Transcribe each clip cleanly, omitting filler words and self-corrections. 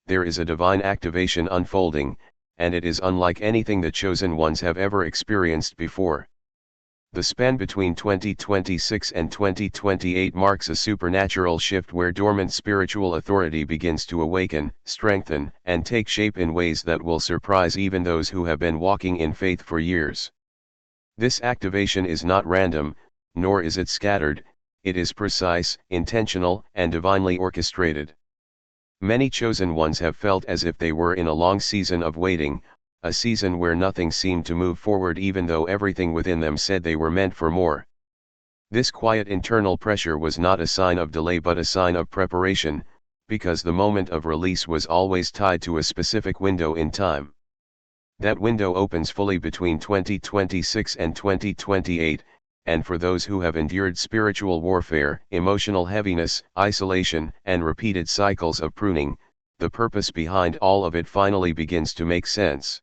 there is a divine activation unfolding, and it is unlike anything the chosen ones have ever experienced before. The span between 2026 and 2028 marks a supernatural shift where dormant spiritual authority begins to awaken, strengthen, and take shape in ways that will surprise even those who have been walking in faith for years. This activation is not random, nor is it scattered, it is precise, intentional, and divinely orchestrated. Many chosen ones have felt as if they were in a long season of waiting, a season where nothing seemed to move forward even though everything within them said they were meant for more. This quiet internal pressure was not a sign of delay but a sign of preparation, because the moment of release was always tied to a specific window in time. That window opens fully between 2026 and 2028, and for those who have endured spiritual warfare, emotional heaviness, isolation, and repeated cycles of pruning, the purpose behind all of it finally begins to make sense.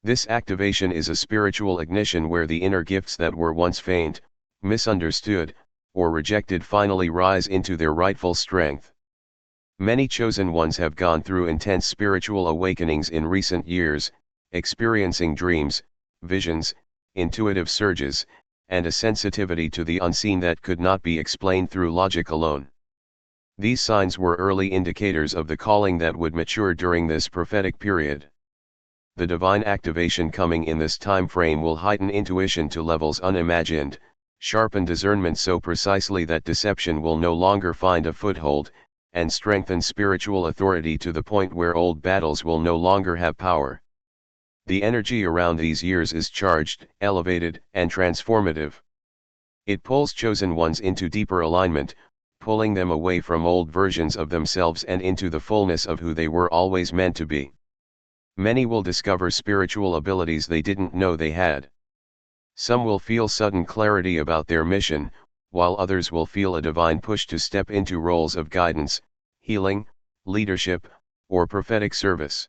This activation is a spiritual ignition where the inner gifts that were once faint, misunderstood, or rejected finally rise into their rightful strength. Many chosen ones have gone through intense spiritual awakenings in recent years, experiencing dreams, visions, intuitive surges, and a sensitivity to the unseen that could not be explained through logic alone. These signs were early indicators of the calling that would mature during this prophetic period. The divine activation coming in this time frame will heighten intuition to levels unimagined, sharpen discernment so precisely that deception will no longer find a foothold, and strengthen spiritual authority to the point where old battles will no longer have power. The energy around these years is charged, elevated, and transformative. It pulls chosen ones into deeper alignment, pulling them away from old versions of themselves and into the fullness of who they were always meant to be. Many will discover spiritual abilities they didn't know they had. Some will feel sudden clarity about their mission, while others will feel a divine push to step into roles of guidance, healing, leadership, or prophetic service.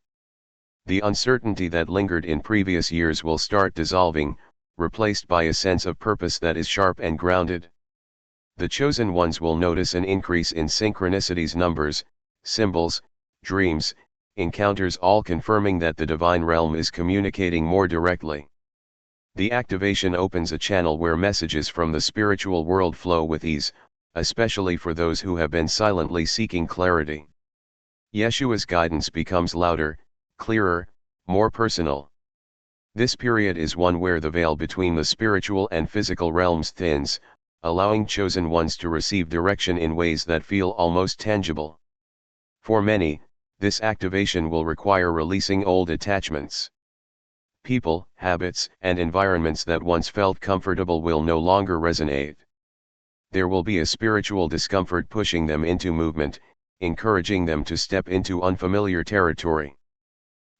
The uncertainty that lingered in previous years will start dissolving, replaced by a sense of purpose that is sharp and grounded. The chosen ones will notice an increase in synchronicities, numbers, symbols, dreams, encounters, all confirming that the divine realm is communicating more directly. The activation opens a channel where messages from the spiritual world flow with ease, especially for those who have been silently seeking clarity. Yeshua's guidance becomes louder, clearer, more personal. This period is one where the veil between the spiritual and physical realms thins, allowing chosen ones to receive direction in ways that feel almost tangible. For many, this activation will require releasing old attachments. People, habits, and environments that once felt comfortable will no longer resonate. There will be a spiritual discomfort pushing them into movement, encouraging them to step into unfamiliar territory.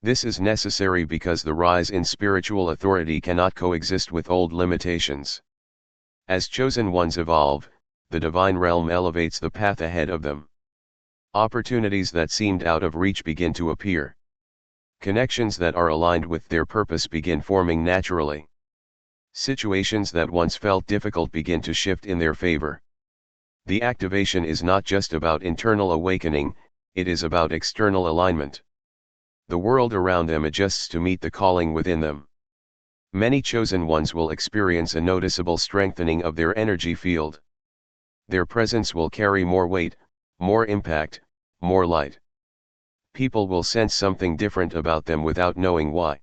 This is necessary because the rise in spiritual authority cannot coexist with old limitations. As chosen ones evolve, the divine realm elevates the path ahead of them. Opportunities that seemed out of reach begin to appear. Connections that are aligned with their purpose begin forming naturally. Situations that once felt difficult begin to shift in their favor. The activation is not just about internal awakening, it is about external alignment. The world around them adjusts to meet the calling within them. Many chosen ones will experience a noticeable strengthening of their energy field. Their presence will carry more weight, more impact, more light. People will sense something different about them without knowing why.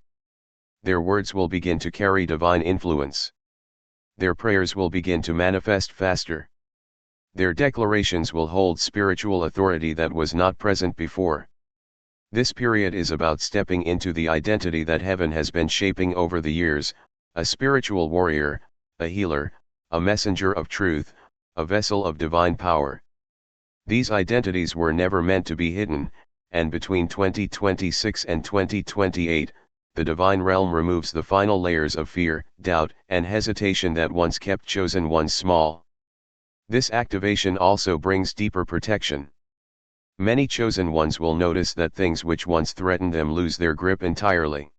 Their words will begin to carry divine influence. Their prayers will begin to manifest faster. Their declarations will hold spiritual authority that was not present before. This period is about stepping into the identity that heaven has been shaping over the years, a spiritual warrior, a healer, a messenger of truth, a vessel of divine power. These identities were never meant to be hidden, and between 2026 and 2028, the divine realm removes the final layers of fear, doubt, and hesitation that once kept chosen ones small. This activation also brings deeper protection. Many chosen ones will notice that things which once threatened them lose their grip entirely.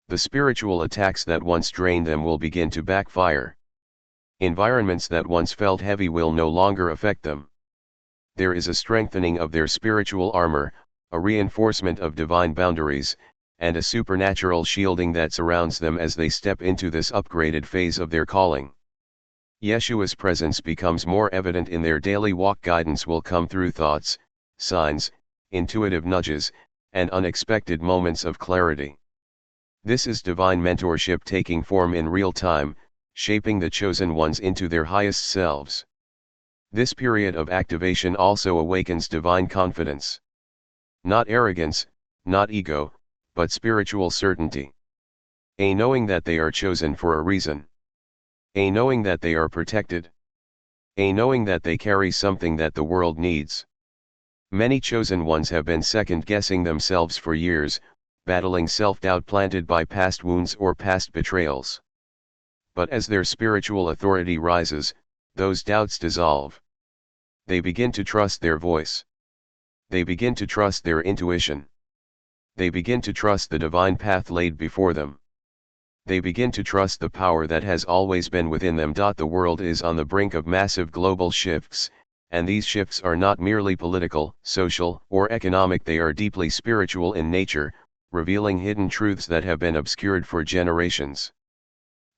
The spiritual attacks that once drained them will begin to backfire. Environments that once felt heavy will no longer affect them. There is a strengthening of their spiritual armor, a reinforcement of divine boundaries, and a supernatural shielding that surrounds them as they step into this upgraded phase of their calling. Yeshua's presence becomes more evident in their daily walk. Guidance will come through thoughts, signs, intuitive nudges, and unexpected moments of clarity. This is divine mentorship taking form in real time, shaping the chosen ones into their highest selves. This period of activation also awakens divine confidence. Not arrogance, not ego, but spiritual certainty. A knowing that they are chosen for a reason. A knowing that they are protected. A knowing that they carry something that the world needs. Many chosen ones have been second-guessing themselves for years, battling self-doubt planted by past wounds or past betrayals. But as their spiritual authority rises, those doubts dissolve. They begin to trust their voice. They begin to trust their intuition. They begin to trust the divine path laid before them. They begin to trust the power that has always been within them. The world is on the brink of massive global shifts, and these shifts are not merely political, social, or economic. They are deeply spiritual in nature, revealing hidden truths that have been obscured for generations.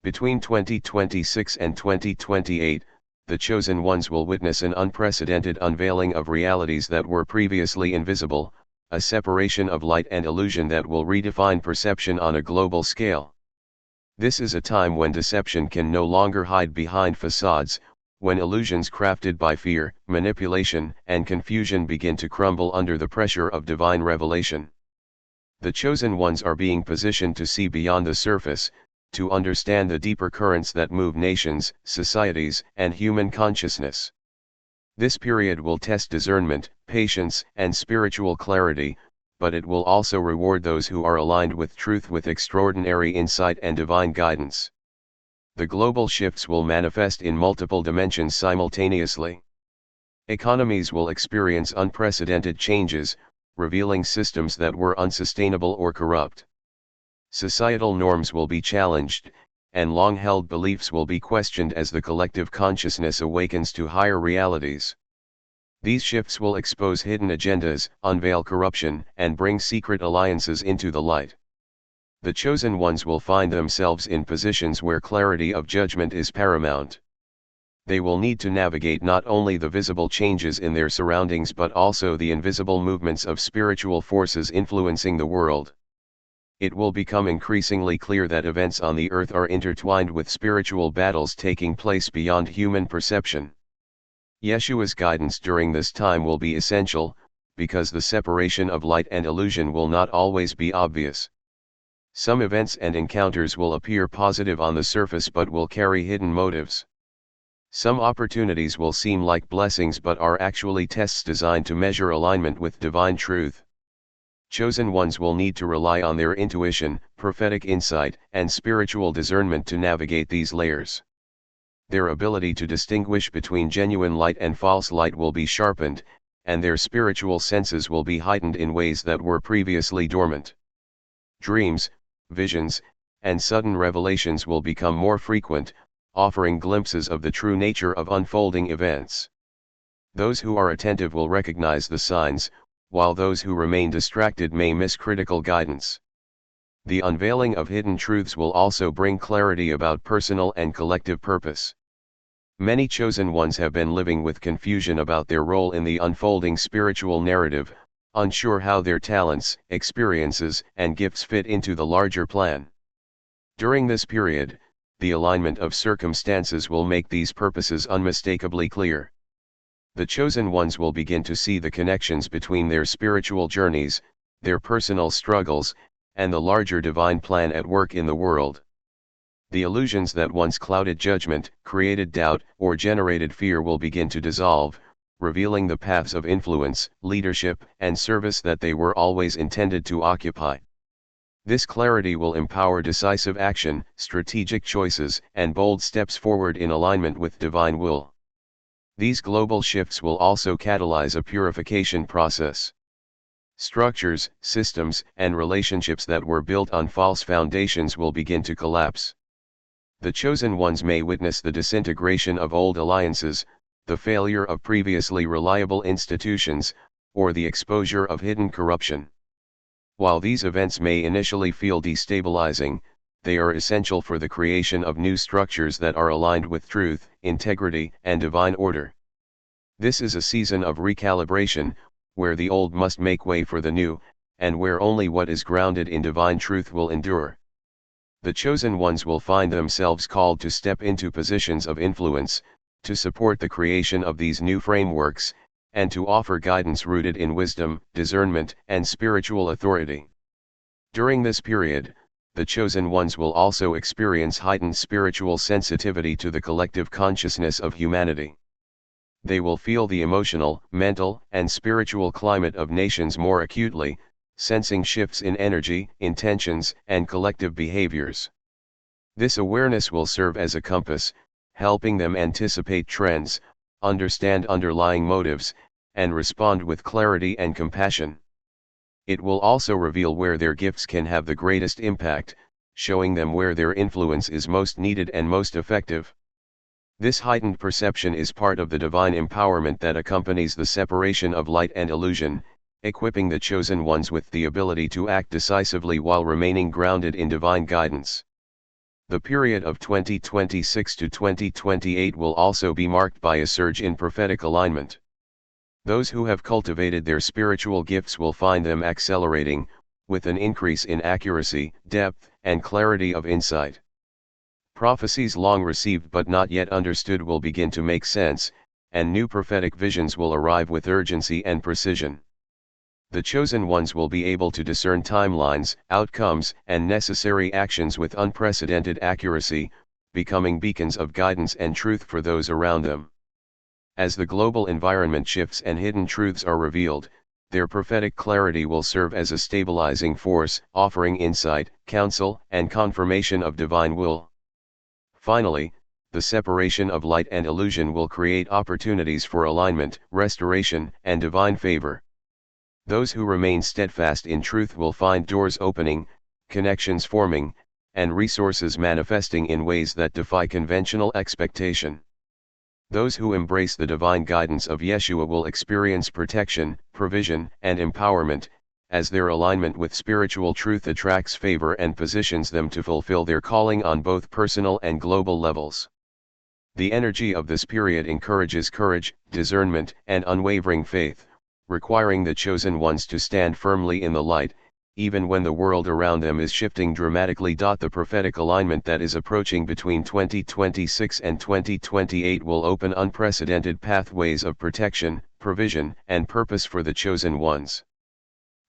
Between 2026 and 2028, the chosen ones will witness an unprecedented unveiling of realities that were previously invisible, a separation of light and illusion that will redefine perception on a global scale. This is a time when deception can no longer hide behind facades, when illusions crafted by fear, manipulation, and confusion begin to crumble under the pressure of divine revelation. The chosen ones are being positioned to see beyond the surface, to understand the deeper currents that move nations, societies, and human consciousness. This period will test discernment, patience, and spiritual clarity, but it will also reward those who are aligned with truth with extraordinary insight and divine guidance. The global shifts will manifest in multiple dimensions simultaneously. Economies will experience unprecedented changes, revealing systems that were unsustainable or corrupt. Societal norms will be challenged, and long-held beliefs will be questioned as the collective consciousness awakens to higher realities. These shifts will expose hidden agendas, unveil corruption, and bring secret alliances into the light. The chosen ones will find themselves in positions where clarity of judgment is paramount. They will need to navigate not only the visible changes in their surroundings but also the invisible movements of spiritual forces influencing the world. It will become increasingly clear that events on the earth are intertwined with spiritual battles taking place beyond human perception. Yeshua's guidance during this time will be essential, because the separation of light and illusion will not always be obvious. Some events and encounters will appear positive on the surface but will carry hidden motives. Some opportunities will seem like blessings but are actually tests designed to measure alignment with divine truth. Chosen ones will need to rely on their intuition, prophetic insight, and spiritual discernment to navigate these layers. Their ability to distinguish between genuine light and false light will be sharpened, and their spiritual senses will be heightened in ways that were previously dormant. Dreams, visions, and sudden revelations will become more frequent, offering glimpses of the true nature of unfolding events. Those who are attentive will recognize the signs, while those who remain distracted may miss critical guidance. The unveiling of hidden truths will also bring clarity about personal and collective purpose. Many chosen ones have been living with confusion about their role in the unfolding spiritual narrative, unsure how their talents, experiences, and gifts fit into the larger plan. During this period, the alignment of circumstances will make these purposes unmistakably clear. The chosen ones will begin to see the connections between their spiritual journeys, their personal struggles, and the larger divine plan at work in the world. The illusions that once clouded judgment, created doubt, or generated fear will begin to dissolve, revealing the paths of influence, leadership, and service that they were always intended to occupy. This clarity will empower decisive action, strategic choices, and bold steps forward in alignment with divine will. These global shifts will also catalyze a purification process. Structures, systems, and relationships that were built on false foundations will begin to collapse. The chosen ones may witness the disintegration of old alliances, the failure of previously reliable institutions, or the exposure of hidden corruption. While these events may initially feel destabilizing, they are essential for the creation of new structures that are aligned with truth, integrity, and divine order. This is a season of recalibration, where the old must make way for the new, and where only what is grounded in divine truth will endure. The chosen ones will find themselves called to step into positions of influence, to support the creation of these new frameworks, and to offer guidance rooted in wisdom, discernment, and spiritual authority. During this period, the chosen ones will also experience heightened spiritual sensitivity to the collective consciousness of humanity. They will feel the emotional, mental, and spiritual climate of nations more acutely, sensing shifts in energy, intentions, and collective behaviors. This awareness will serve as a compass, helping them anticipate trends, understand underlying motives, and respond with clarity and compassion. It will also reveal where their gifts can have the greatest impact, showing them where their influence is most needed and most effective. This heightened perception is part of the divine empowerment that accompanies the separation of light and illusion, equipping the chosen ones with the ability to act decisively while remaining grounded in divine guidance. The period of 2026 to 2028 will also be marked by a surge in prophetic alignment. Those who have cultivated their spiritual gifts will find them accelerating, with an increase in accuracy, depth, and clarity of insight. Prophecies long received but not yet understood will begin to make sense, and new prophetic visions will arrive with urgency and precision. The chosen ones will be able to discern timelines, outcomes, and necessary actions with unprecedented accuracy, becoming beacons of guidance and truth for those around them. As the global environment shifts and hidden truths are revealed, their prophetic clarity will serve as a stabilizing force, offering insight, counsel, and confirmation of divine will. Finally, the separation of light and illusion will create opportunities for alignment, restoration, and divine favor. Those who remain steadfast in truth will find doors opening, connections forming, and resources manifesting in ways that defy conventional expectation. Those who embrace the divine guidance of Yeshua will experience protection, provision, and empowerment, as their alignment with spiritual truth attracts favor and positions them to fulfill their calling on both personal and global levels. The energy of this period encourages courage, discernment, and unwavering faith, requiring the chosen ones to stand firmly in the light, even when the world around them is shifting dramatically. The prophetic alignment that is approaching between 2026 and 2028 will open unprecedented pathways of protection, provision, and purpose for the chosen ones.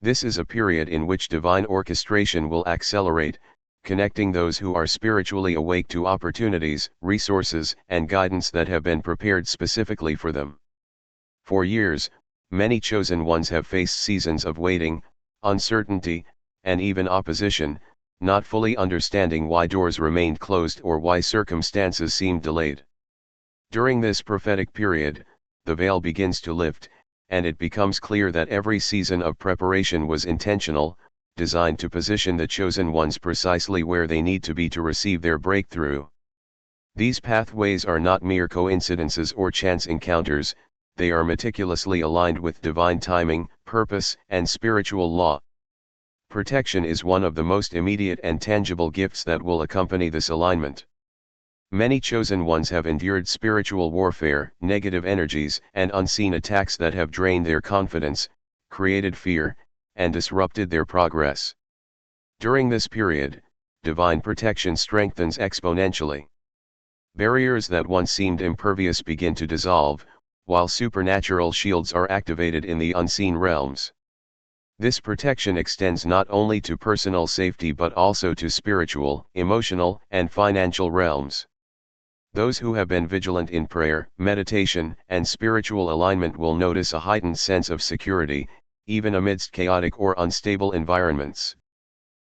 This is a period in which divine orchestration will accelerate, connecting those who are spiritually awake to opportunities, resources, and guidance that have been prepared specifically for them. For years, many chosen ones have faced seasons of waiting, uncertainty, and even opposition, not fully understanding why doors remained closed or why circumstances seemed delayed. During this prophetic period, the veil begins to lift, and it becomes clear that every season of preparation was intentional, designed to position the chosen ones precisely where they need to be to receive their breakthrough. These pathways are not mere coincidences or chance encounters, they are meticulously aligned with divine timing, purpose, and spiritual law. Protection is one of the most immediate and tangible gifts that will accompany this alignment. Many chosen ones have endured spiritual warfare, negative energies, and unseen attacks that have drained their confidence, created fear, and disrupted their progress. During this period, divine protection strengthens exponentially. Barriers that once seemed impervious begin to dissolve, while supernatural shields are activated in the unseen realms. This protection extends not only to personal safety but also to spiritual, emotional, and financial realms. Those who have been vigilant in prayer, meditation, and spiritual alignment will notice a heightened sense of security, even amidst chaotic or unstable environments.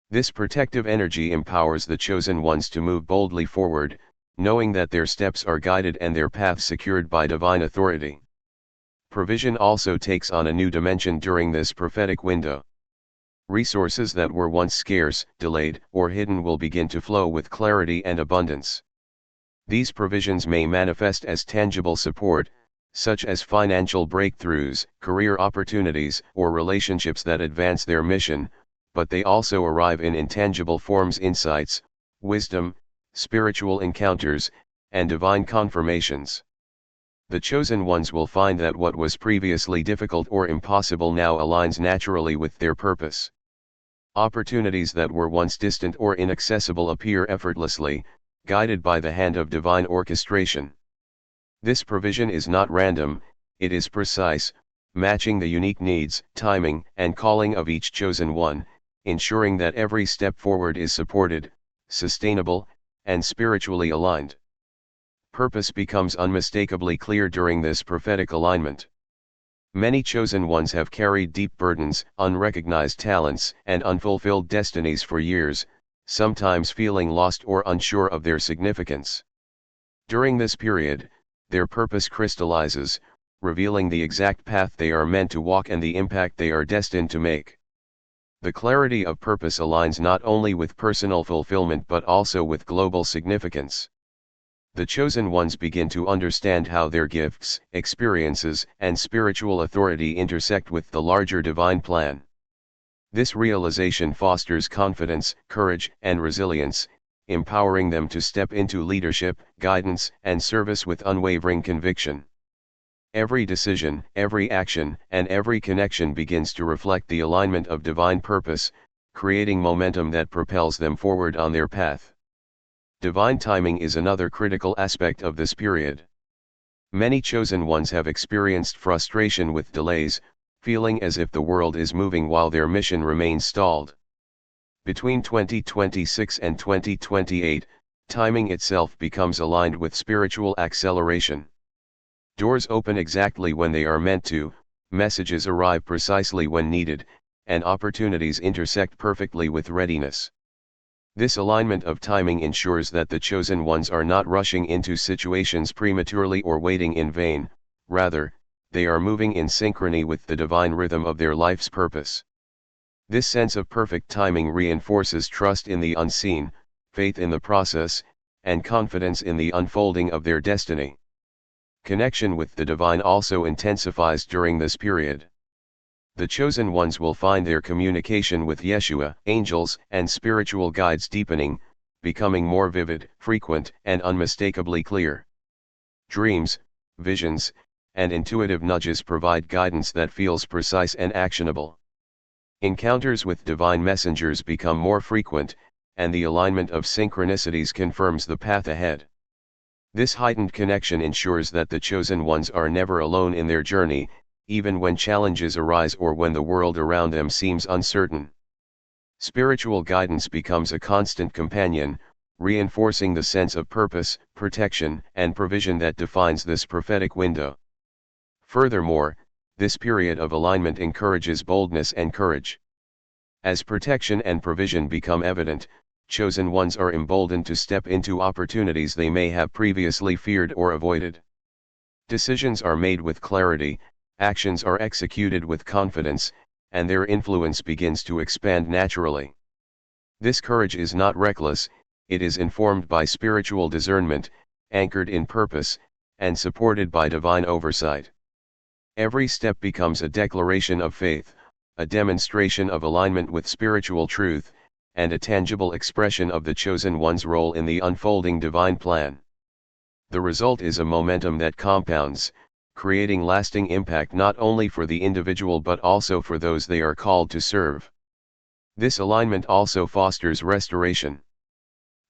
This protective energy empowers the chosen ones to move boldly forward, knowing that their steps are guided and their path secured by divine authority. Provision also takes on a new dimension during this prophetic window. Resources that were once scarce, delayed, or hidden will begin to flow with clarity and abundance. These provisions may manifest as tangible support, such as financial breakthroughs, career opportunities, or relationships that advance their mission, but they also arrive in intangible forms: insights, wisdom, spiritual encounters, and divine confirmations. The chosen ones will find that what was previously difficult or impossible now aligns naturally with their purpose. Opportunities that were once distant or inaccessible appear effortlessly, guided by the hand of divine orchestration. This provision is not random, it is precise, matching the unique needs, timing, and calling of each chosen one, ensuring that every step forward is supported, sustainable, and spiritually aligned. Purpose becomes unmistakably clear during this prophetic alignment. Many chosen ones have carried deep burdens, unrecognized talents, and unfulfilled destinies for years, sometimes feeling lost or unsure of their significance. During this period, their purpose crystallizes, revealing the exact path they are meant to walk and the impact they are destined to make. The clarity of purpose aligns not only with personal fulfillment but also with global significance. The chosen ones begin to understand how their gifts, experiences, and spiritual authority intersect with the larger divine plan. This realization fosters confidence, courage, and resilience, empowering them to step into leadership, guidance, and service with unwavering conviction. Every decision, every action, and every connection begins to reflect the alignment of divine purpose, creating momentum that propels them forward on their path. Divine timing is another critical aspect of this period. Many chosen ones have experienced frustration with delays, feeling as if the world is moving while their mission remains stalled. Between 2026 and 2028, timing itself becomes aligned with spiritual acceleration. Doors open exactly when they are meant to, messages arrive precisely when needed, and opportunities intersect perfectly with readiness. This alignment of timing ensures that the chosen ones are not rushing into situations prematurely or waiting in vain, rather, they are moving in synchrony with the divine rhythm of their life's purpose. This sense of perfect timing reinforces trust in the unseen, faith in the process, and confidence in the unfolding of their destiny. Connection with the divine also intensifies during this period. The chosen ones will find their communication with Yeshua, angels, and spiritual guides deepening, becoming more vivid, frequent, and unmistakably clear. Dreams, visions, and intuitive nudges provide guidance that feels precise and actionable. Encounters with divine messengers become more frequent, and the alignment of synchronicities confirms the path ahead. This heightened connection ensures that the chosen ones are never alone in their journey, even when challenges arise or when the world around them seems uncertain. Spiritual guidance becomes a constant companion, reinforcing the sense of purpose, protection, and provision that defines this prophetic window. Furthermore, this period of alignment encourages boldness and courage. As protection and provision become evident, chosen ones are emboldened to step into opportunities they may have previously feared or avoided. Decisions are made with clarity, actions are executed with confidence, and their influence begins to expand naturally. This courage is not reckless, it is informed by spiritual discernment, anchored in purpose, and supported by divine oversight. Every step becomes a declaration of faith, a demonstration of alignment with spiritual truth, and a tangible expression of the chosen one's role in the unfolding divine plan. The result is a momentum that compounds, creating lasting impact not only for the individual but also for those they are called to serve. This alignment also fosters restoration.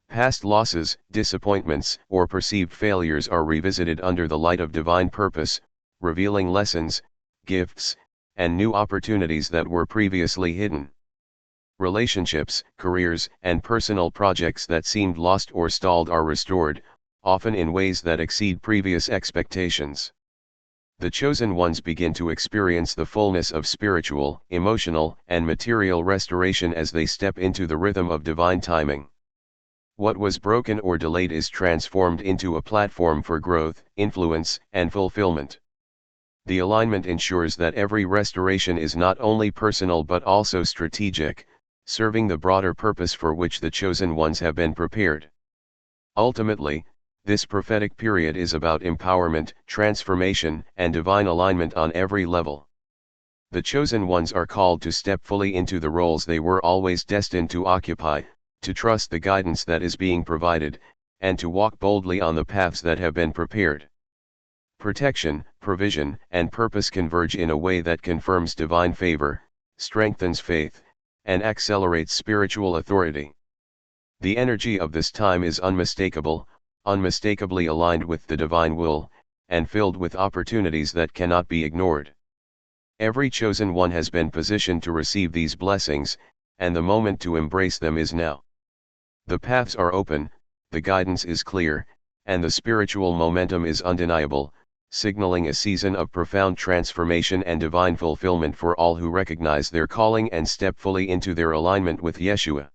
Past losses, disappointments, or perceived failures are revisited under the light of divine purpose, revealing lessons, gifts, and new opportunities that were previously hidden. Relationships, careers, and personal projects that seemed lost or stalled are restored, often in ways that exceed previous expectations. The chosen ones begin to experience the fullness of spiritual, emotional, and material restoration as they step into the rhythm of divine timing. What was broken or delayed is transformed into a platform for growth, influence, and fulfillment. The alignment ensures that every restoration is not only personal but also strategic, serving the broader purpose for which the chosen ones have been prepared. Ultimately, This prophetic period is about empowerment, transformation, and divine alignment on every level. The chosen ones are called to step fully into the roles they were always destined to occupy, to trust the guidance that is being provided, and to walk boldly on the paths that have been prepared. Protection, provision, and purpose converge in a way that confirms divine favor, strengthens faith, and accelerates spiritual authority. The energy of this time is unmistakable, unmistakably aligned with the divine will, and filled with opportunities that cannot be ignored. Every chosen one has been positioned to receive these blessings, and the moment to embrace them is now. The paths are open, the guidance is clear, and the spiritual momentum is undeniable, signaling a season of profound transformation and divine fulfillment for all who recognize their calling and step fully into their alignment with Yeshua.